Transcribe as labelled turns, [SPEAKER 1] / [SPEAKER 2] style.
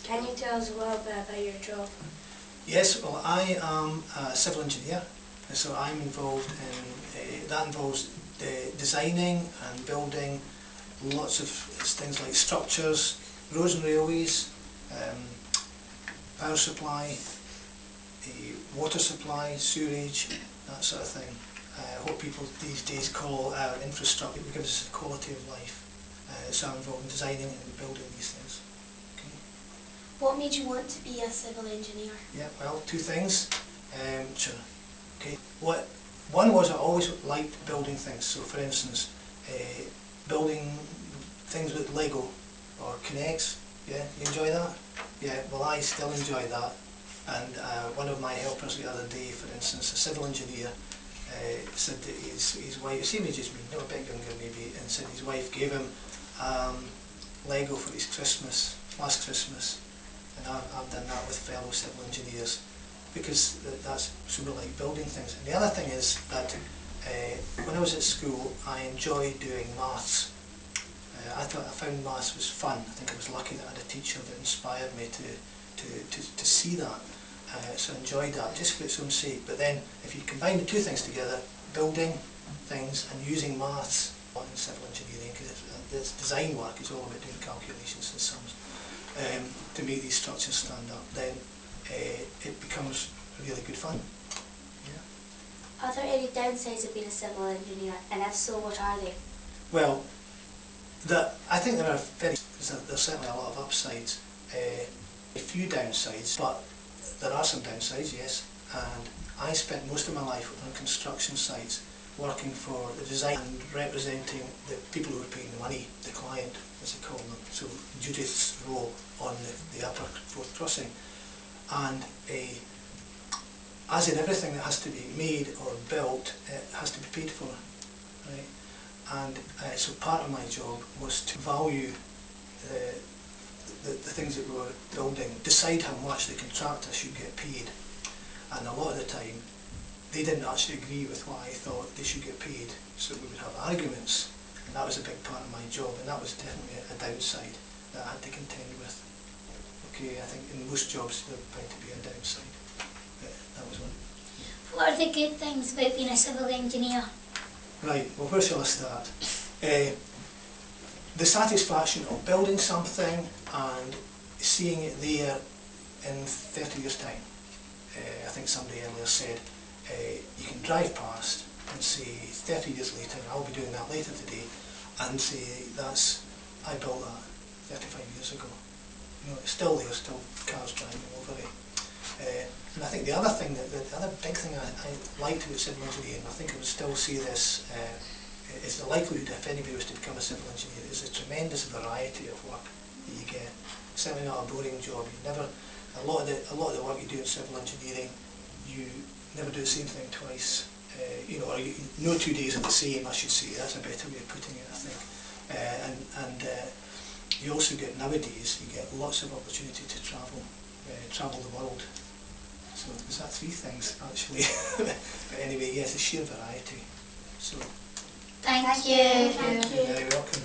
[SPEAKER 1] Can you tell us a little bit about your job?
[SPEAKER 2] Yes, well, I am a civil engineer, so I'm involved in, that involves designing and building lots of things like structures, roads and railways, power supply, water supply, sewerage, that sort of thing. What people these days call our infrastructure, it gives us a quality of life. So I'm involved in designing and building these things. Okay.
[SPEAKER 3] What made you want to be a civil engineer?
[SPEAKER 2] Yeah, well, two things. Sure. Okay. One was I always liked building things. So, for instance, building things with Lego or K'NEX. Yeah, you enjoy that? Yeah. Well, I still enjoy that. And one of my helpers the other day, for instance, a civil engineer, said that his wife, same age as me, no, a bit younger maybe, and said his wife gave him Lego for his Christmas, last Christmas. And I've done that with fellow civil engineers because that's sort of like building things. And the other thing is that when I was at school, I enjoyed doing maths. I found maths was fun. I think I was lucky that I had a teacher that inspired me to see that. So I enjoyed that just for its own sake. But then if you combine the two things together, building things and using maths in civil engineering, because this design work is all about doing calculations and sums to make these structures stand up, then it becomes really good fun. Yeah.
[SPEAKER 3] Are there any downsides of being a civil engineer, and if so, what are they?
[SPEAKER 2] Well, I think there's certainly a lot of upsides, a few downsides, but there are some downsides, yes. And I spent most of my life on construction sites working for the design and representing the people who were paying the money, the client as they call them, so Judith's role on the upper fourth crossing. And as in everything that has to be made or built, it has to be paid for, right? And so part of my job was to value the things that we were building, decide how much the contractor should get paid. And a lot of the time, they didn't actually agree with what I thought they should get paid, so we would have arguments. And that was a big part of my job, and that was definitely a downside that I had to contend with. Okay, I think in most jobs there's bound to be a downside, but that was one.
[SPEAKER 4] What are the good things about being a civil engineer?
[SPEAKER 2] Right, well, where shall I start? The satisfaction of building something and seeing it there in 30 years' time. I think somebody earlier said you can drive past and say 30 years later, I'll be doing that later today, and say I built that 35 years ago. You know, it's still there, still cars driving over it. And I think the other thing, the other big thing I liked about civil engineering, I think I would still see this, is the likelihood if anybody was to become a civil engineer, is a tremendous variety of work that you get. It's certainly not a boring job. You never, a lot of the work you do in civil engineering, you never do the same thing twice. You know, or no 2 days are the same, I should say. That's a better way of putting it, I think. You also get, nowadays, you get lots of opportunity to travel the world. So there's that 3 things actually. But anyway, yes, a sheer variety. So
[SPEAKER 4] Thank you.
[SPEAKER 3] Thank you.
[SPEAKER 2] you're very welcome.